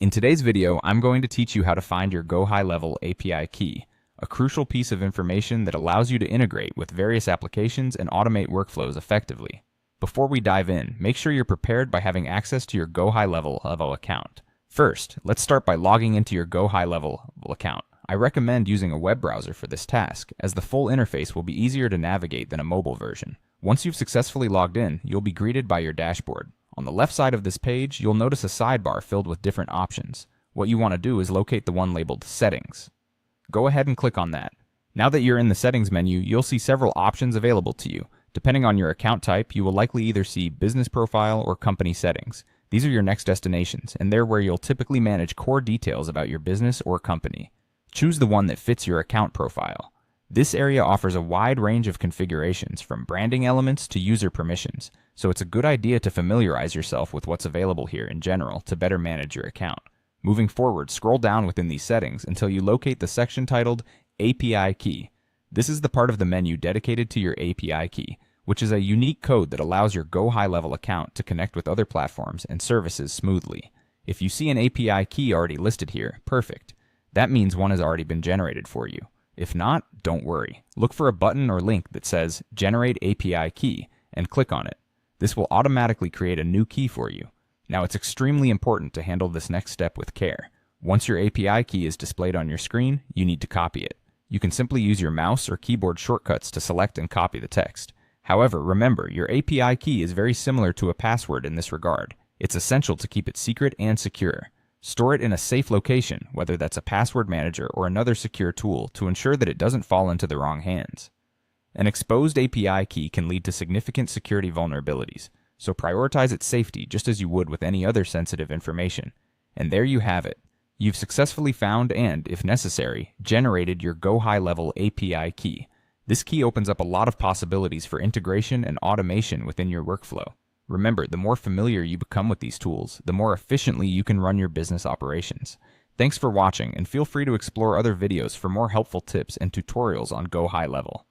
In today's video, I'm going to teach you how to find your GoHighLevel API key, a crucial piece of information that allows you to integrate with various applications and automate workflows effectively. Before we dive in, make sure you're prepared by having access to your GoHighLevel account. First, let's start by logging into your GoHighLevel account. I recommend using a web browser for this task, as the full interface will be easier to navigate than a mobile version. Once you've successfully logged in, you'll be greeted by your dashboard. On the left side of this page, you'll notice a sidebar filled with different options. What you want to do is locate the one labeled Settings. Go ahead and click on that. Now that you're in the Settings menu, you'll see several options available to you. Depending on your account type, you will likely either see Business Profile or Company Settings. These are your next destinations, and they're where you'll typically manage core details about your business or company. Choose the one that fits your account profile. This area offers a wide range of configurations, from branding elements to user permissions, so it's a good idea to familiarize yourself with what's available here in general to better manage your account. Moving forward, scroll down within these settings until you locate the section titled API Key. This is the part of the menu dedicated to your API key, which is a unique code that allows your GoHighLevel account to connect with other platforms and services smoothly. If you see an API key already listed here, perfect. That means one has already been generated for you. If not, don't worry. Look for a button or link that says Generate API Key and click on it. This will automatically create a new key for you. Now, it's extremely important to handle this next step with care. Once your API key is displayed on your screen, you need to copy it. You can simply use your mouse or keyboard shortcuts to select and copy the text. However, remember, your API key is very similar to a password in this regard. It's essential to keep it secret and secure. Store it in a safe location, whether that's a password manager or another secure tool, to ensure that it doesn't fall into the wrong hands. An exposed API key can lead to significant security vulnerabilities, so prioritize its safety just as you would with any other sensitive information. And there you have it. You've successfully found and, if necessary, generated your GoHighLevel API key. This key opens up a lot of possibilities for integration and automation within your workflow. Remember, the more familiar you become with these tools, the more efficiently you can run your business operations. Thanks for watching, and feel free to explore other videos for more helpful tips and tutorials on GoHighLevel.